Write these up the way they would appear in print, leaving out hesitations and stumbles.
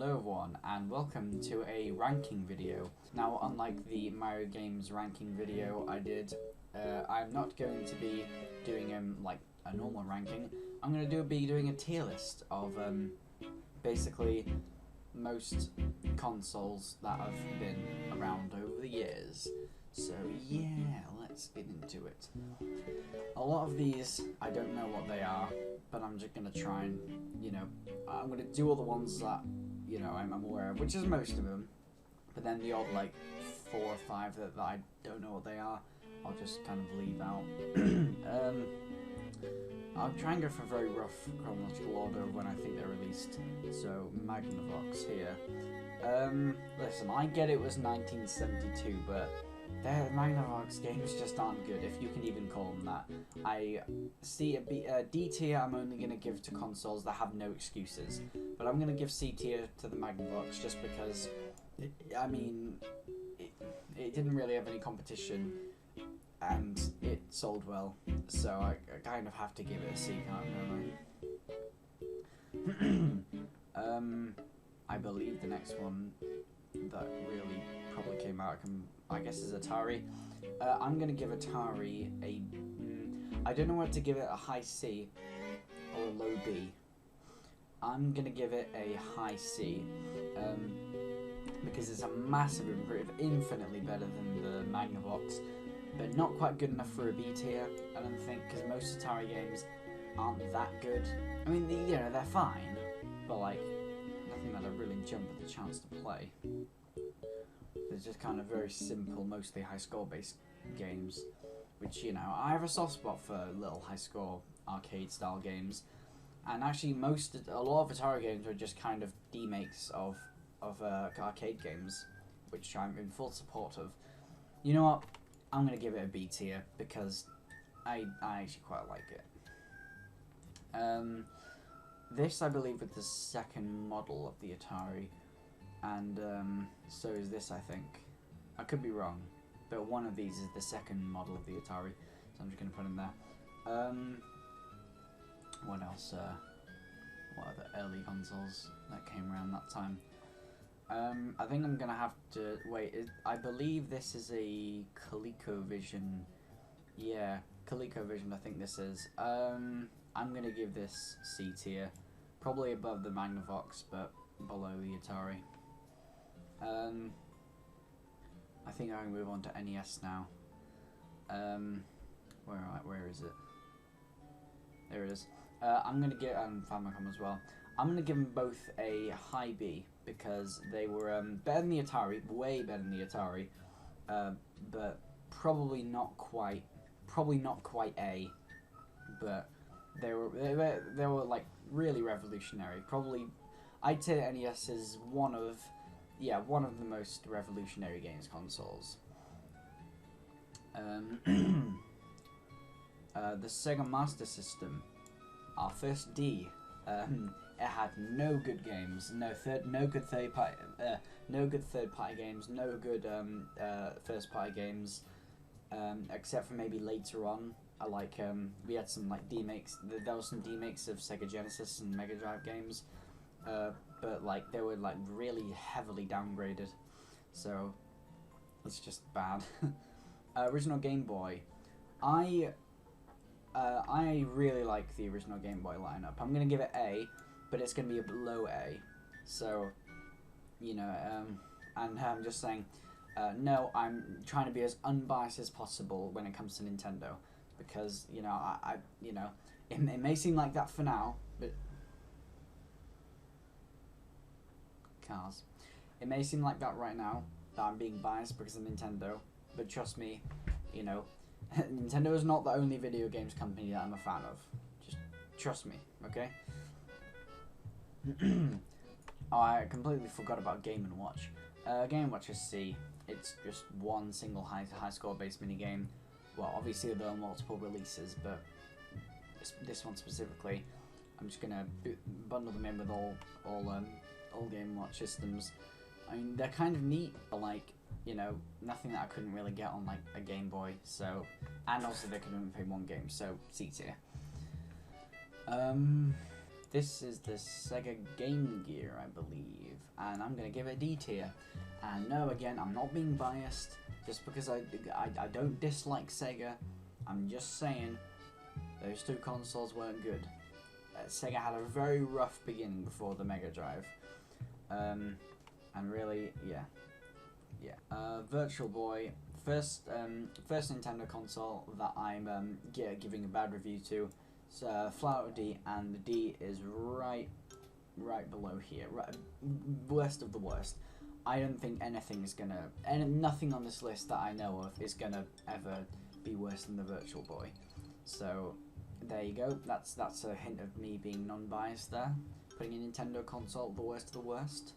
Hello everyone, and welcome to a ranking video. Now, unlike the Mario Games ranking video I did, I'm not going to be doing like a normal ranking. I'm going to be doing a tier list of basically most consoles that have been around over the years. So yeah, let's get into it. A lot of these, I don't know what they are, but I'm just going to try and, I'm going to do all the ones that, I'm aware of, which is most of them. But then the odd, 4 or 5 that I don't know what they are, I'll just kind of leave out. I'll try and go for a very rough chronological order of when I think they're released. So, Magnavox here. Listen, I get it was 1972, but their Magnavox games just aren't good, if you can even call them that. I see a D tier I'm only going to give to consoles that have no excuses, but I'm going to give C tier to the Magnavox just because, it didn't really have any competition and it sold well, so I kind of have to give it a C, can't I? I believe the next one that really probably came out, I guess, is Atari. I'm going to give Atari a... I don't know what to give it, a high C or a low B. I'm going to give it a high C because it's a massive improvement, infinitely better than the Magnavox, but not quite good enough for a B tier, I don't think, because most Atari games aren't that good. I mean, they're fine, but nothing that I really jump at the chance to play. It's just kind of very simple, mostly high score based games, which, I have a soft spot for little high score arcade style games, and actually a lot of Atari games are just kind of demakes of arcade games, which I'm in full support of. You know what? I'm going to give it a B tier because I actually quite like it. This, I believe, is the second model of the Atari, and so is this, I think. I could be wrong, but one of these is the second model of the Atari, so I'm just going to put in there. What else? What are the early consoles that came around that time? I think I'm going to have to... Wait, I believe this is a ColecoVision. Yeah, ColecoVision I think this is. I'm going to give this C tier. Probably above the Magnavox, but below the Atari. I think I can move on to NES now. Where is it? There it is. I'm going to give... Famicom as well. I'm going to give them both a high B, because they were better than the Atari, way better than the Atari, but probably not quite A, but they were really revolutionary. Probably, I'd say NES is one of the most revolutionary games consoles. The Sega Master System, our first D. It had no good games, no good third party games, no good first party games, except for maybe later on. We had some demakes. There was some demakes of Sega Genesis and Mega Drive games, but they were really heavily downgraded, so it's just bad. Original Game Boy, I really like the original Game Boy lineup. I'm gonna give it A, but it's gonna be a below A. So, and I'm just saying, no, I'm trying to be as unbiased as possible when it comes to Nintendo, because it may seem like that for now, but cars. It may seem like that right now that I'm being biased because of Nintendo, but trust me, Nintendo is not the only video games company that I'm a fan of. Just trust me, okay? Oh, I completely forgot about Game & Watch. Game & Watch is C. It's just one single high score based mini game. Well, obviously there are multiple releases, but this one specifically, I'm just gonna bundle them in with all Game & Watch systems. I mean, they're kind of neat, but nothing that I couldn't really get on a Game Boy. So, and also they could only play one game, so C tier. This is the Sega Game Gear, I believe. and I'm gonna give it D tier. And no, again, I'm not being biased just because I don't dislike Sega. I'm just saying those two consoles weren't good. Sega had a very rough beginning before the Mega Drive, and really, yeah. Virtual Boy, first Nintendo console that I'm giving a bad review to. It's flat out D, and the D is right below here, worst of the worst. I don't think nothing on this list that I know of is gonna ever be worse than the Virtual Boy. So there you go. That's a hint of me being non-biased there, putting a Nintendo console the worst of the worst.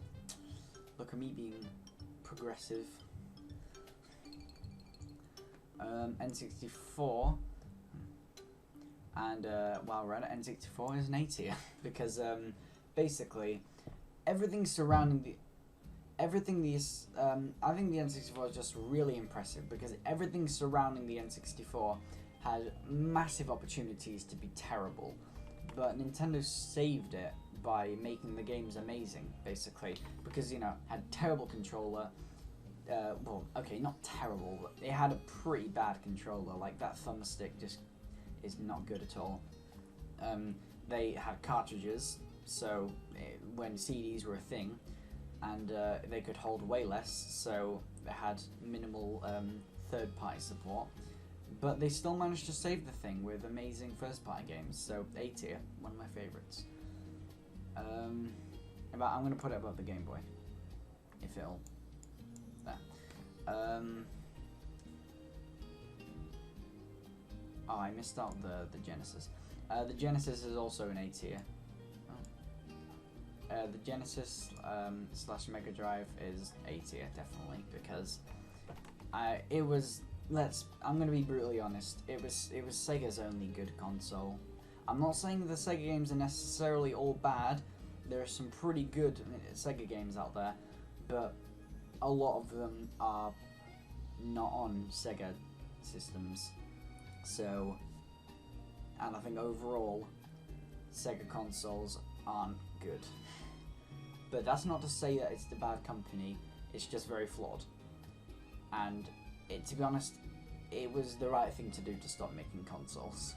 Look at me being progressive. N64, and while we're at it, N64 is an A tier because basically everything surrounding I think the N64 is just really impressive because everything surrounding the N64 had massive opportunities to be terrible, but Nintendo saved it by making the games amazing, basically, because, you know, had terrible controller. Well, okay, not terrible, but it had a pretty bad controller. Like, that thumbstick just is not good at all. They had cartridges, so when CDs were a thing, and they could hold way less, so they had minimal third-party support. But they still managed to save the thing with amazing first-party games, so A tier, one of my favorites. I'm going to put it above the Game Boy, if it'll... There. Oh, I missed out the Genesis. The Genesis is also an A tier. The Genesis / Mega Drive is A tier, definitely, because it was... I'm gonna be brutally honest. It was Sega's only good console. I'm not saying the Sega games are necessarily all bad. There are some pretty good Sega games out there, but a lot of them are not on Sega systems. So, and I think overall, Sega consoles aren't good. But that's not to say that it's the bad company. It's just very flawed. And to be honest, it was the right thing to do to stop making consoles.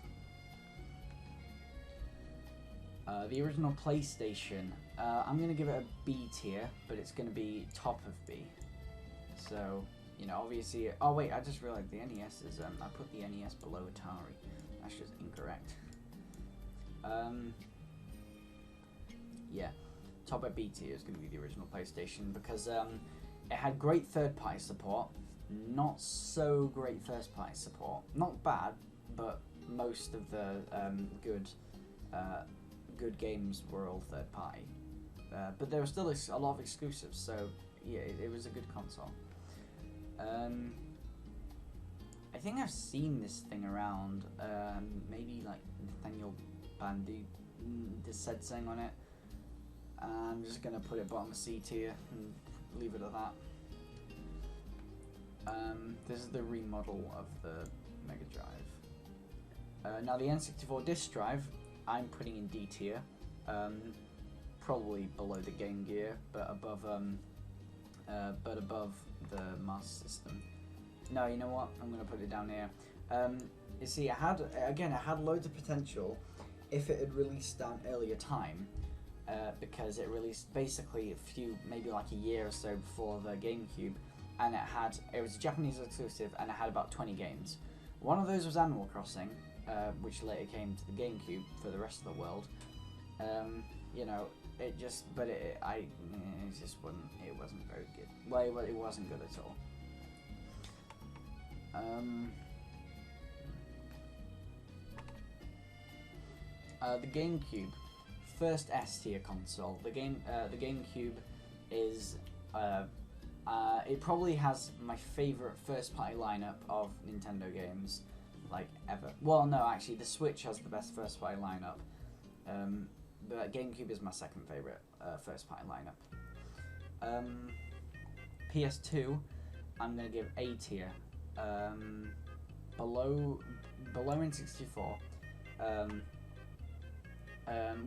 The original PlayStation, I'm going to give it a B tier, but it's going to be top of B. So, you know, obviously... Oh, wait, I just realized the NES is... I put the NES below Atari. That's just incorrect. Yeah, top of B tier is going to be the original PlayStation, because it had great third-party support, not so great first-party support. Not bad, but most of the good games were all third-party. But there were still a lot of exclusives, so yeah, it was a good console. I think I've seen this thing around. Maybe like Nathaniel Bandu just said something on it. I'm just gonna put it bottom of C tier and leave it at that. This is the remodel of the Mega Drive. Now the N64 disc drive, I'm putting in D tier, probably below the Game Gear, but above the Master System. No, you know what? I'm gonna put it down here. You see, it had loads of potential if it had released at an earlier time, because it released basically maybe like a year or so before the GameCube, and it was a Japanese exclusive, and it had about 20 games. One of those was Animal Crossing, which later came to the GameCube for the rest of the world. You know, it wasn't very good. Well, it wasn't good at all. The GameCube, first S tier console. The GameCube is it probably has my favorite first party lineup of Nintendo games, like ever. Well, no, actually, the Switch has the best first party lineup. But GameCube is my second favorite first party lineup. PS2, I'm gonna give A tier. Below N64.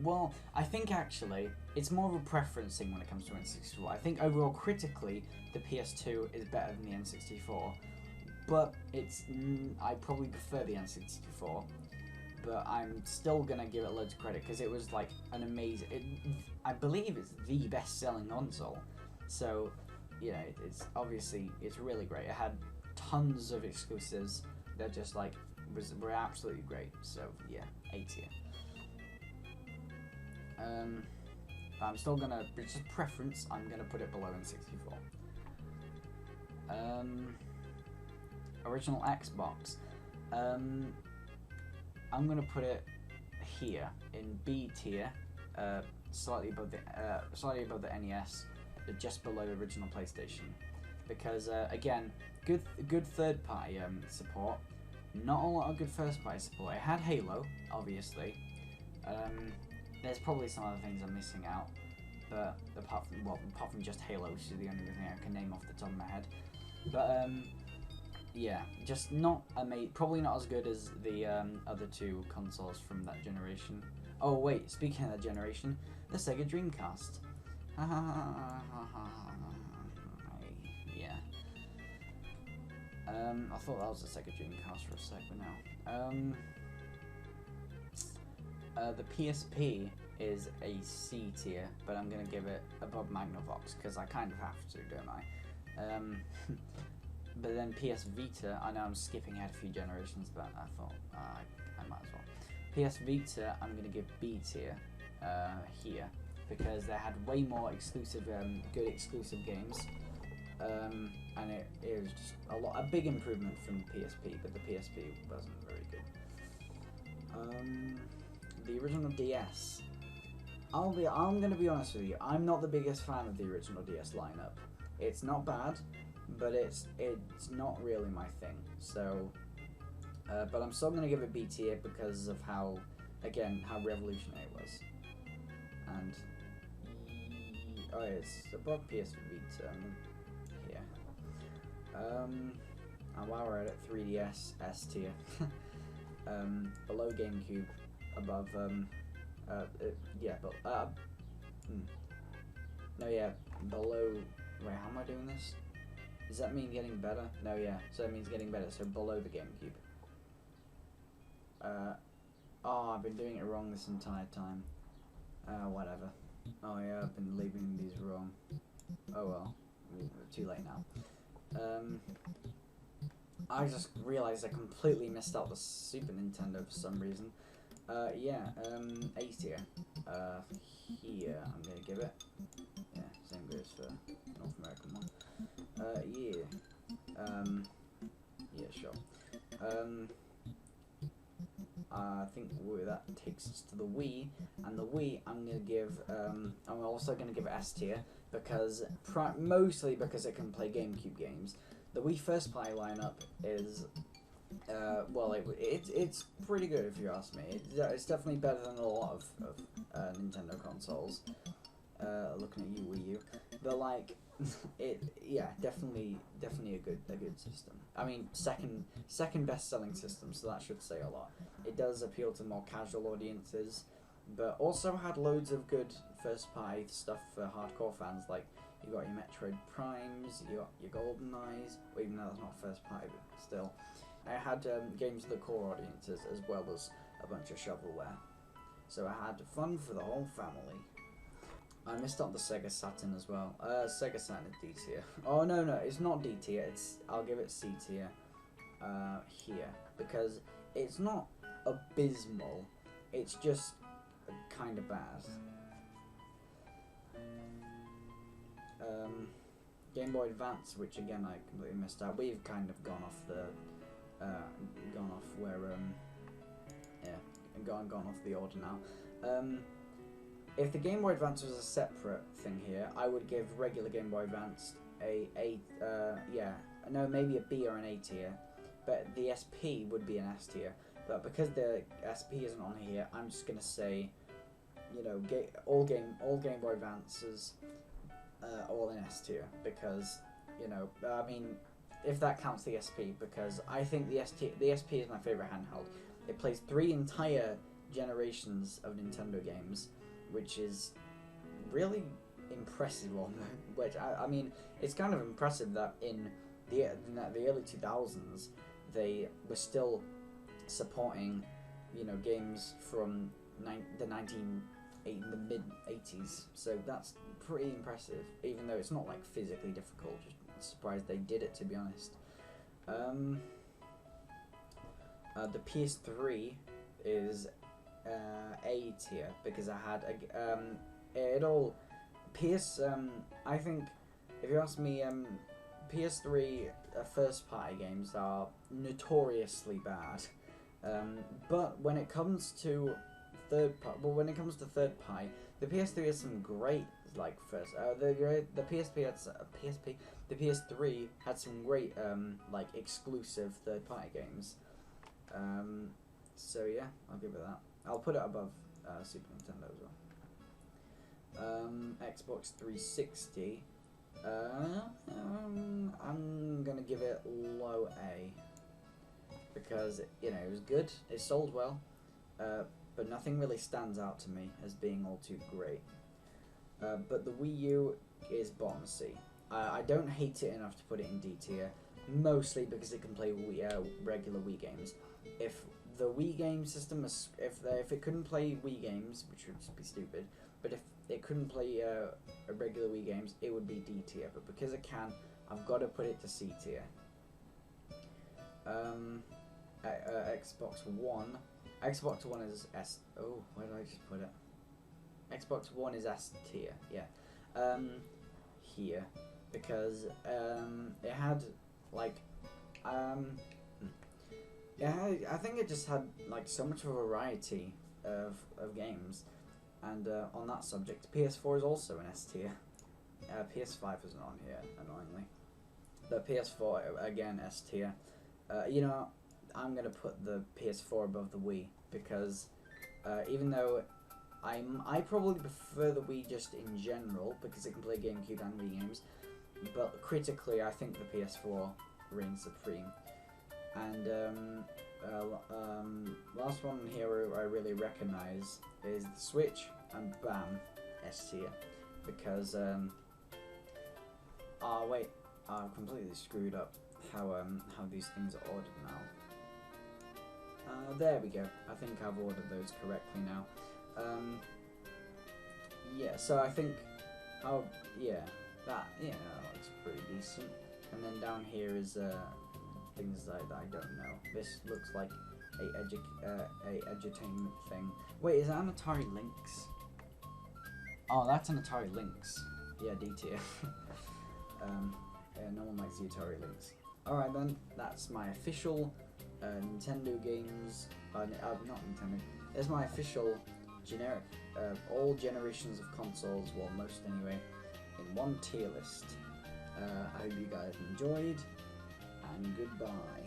Well, I think actually it's more of a preference thing when it comes to N64. I think overall critically the PS2 is better than the N64, but I probably prefer the N64. But I'm still gonna give it loads of credit because it was like an amazing. I believe it's the best-selling console, so you know it's really great. It had tons of exclusives that just like were absolutely great. So yeah, A tier. But I'm still gonna, it's just preference, I'm gonna put it below N64. Original Xbox. I'm gonna put it here in B tier, slightly above the NES, but just below original PlayStation, because again, good third party support, not a lot of good first party support. It had Halo, obviously. There's probably some other things I'm missing out, but apart from just Halo, which is the only thing I can name off the top of my head. But yeah, just not probably not as good as the other two consoles from that generation. Oh wait, speaking of that generation, the Sega Dreamcast. Yeah. I thought that was the Sega Dreamcast for a sec, but no. The PSP is a C tier, but I'm gonna give it above Magnavox because I kind of have to, don't I? But then PS Vita, I know I'm skipping ahead a few generations, but I thought I might as well. PS Vita, I'm gonna give B tier here because they had way more exclusive, good exclusive games, and it was just a big improvement from the PSP, but the PSP wasn't very good. The original DS. I'm gonna be honest with you. I'm not the biggest fan of the original DS lineup. It's not bad, but it's not really my thing. So, but I'm still gonna give it B tier because of how revolutionary it was. And it's above PS Vita here. And while we're at it, 3DS S tier. Below GameCube. Above below. Wait, how am I doing this? Does that mean getting better? No, yeah, so that means getting better, so below the GameCube. I've been doing it wrong this entire time. Whatever. Oh yeah, I've been leaving these wrong. Oh well, too late now. I just realised I completely missed out the Super Nintendo for some reason. A tier. Here, I'm gonna give it. Yeah, same goes for North American one. Sure. I think that takes us to the Wii, and the Wii I'm gonna give. I'm also gonna give it S tier because mostly because it can play GameCube games. The Wii first party lineup is. It's pretty good if you ask me. It's definitely better than a lot of Nintendo consoles. Looking at you, Wii U, but like, definitely a good system. I mean, second best selling system, so that should say a lot. It does appeal to more casual audiences, but also had loads of good first party stuff for hardcore fans. Like you got your Metroid Primes, you got your GoldenEyes, even though that's not first party, but still. I had games for the core audiences as well as a bunch of shovelware. So I had fun for the whole family. I missed out the Sega Saturn as well. Sega Saturn is D tier. Oh no, it's not D tier. I'll give it C tier here because it's not abysmal. It's just kind of bad. Game Boy Advance, which again I completely missed out. We've kind of gone off gone off the order now. If the Game Boy Advance was a separate thing here, I would give regular Game Boy Advance maybe a B or an A tier, but the SP would be an S tier. But because the SP isn't on here, I'm just gonna say, all Game Boy Advances, all in S tier because I mean. If that counts the SP, because I think the SP is my favourite handheld. It plays 3 entire generations of Nintendo games, which is really impressive. On which I mean, it's kind of impressive that in the early 2000s they were still supporting, you know, games from the mid 80s. So that's pretty impressive, even though it's not like physically difficult. Just surprised they did it, to be honest. The PS3 is A tier because I had it all I think, if you ask me, PS3 first party games are notoriously bad. But when it comes to third party, the PS3 has some great the PS3 had some great like exclusive third party games. So yeah, I'll give it that. I'll put it above Super Nintendo as well. Xbox 360. I'm gonna give it low A because, you know, it was good. It sold well, but nothing really stands out to me as being all too great. But the Wii U is bottom C. I don't hate it enough to put it in D tier, mostly because it can play regular Wii games. If the Wii game system if it couldn't play Wii games, which would be stupid, but if it couldn't play regular Wii games, it would be D tier. But because it can, I've got to put it to C tier. Xbox One. Xbox One is S. Oh, where did I just put it? Xbox One is S tier. Yeah. Here, because it had like I think it just had like so much of a variety of games. And on that subject, PS4 is also an S tier. PS5 isn't on here, annoyingly. The PS4, again, S tier. You know, I'm going to put the PS4 above the Wii, because even though I probably prefer the Wii just in general, because it can play GameCube and Wii games, but critically, I think the PS4 reigns supreme. And last one here I really recognise is the Switch, and bam, S tier, because wait, I've completely screwed up how these things are ordered now. There we go. I think I've ordered those correctly now. Yeah, so I think that looks pretty decent. And then down here is things that I don't know. This looks like a edutainment thing. Wait, is that an Atari Lynx? Oh, that's an Atari Lynx. Yeah, D tier. Yeah, no one likes the Atari Lynx. Alright then, that's my official Nintendo games. Not Nintendo. It's my official generic, all generations of consoles, well, most anyway, in one tier list. I hope you guys enjoyed, and goodbye.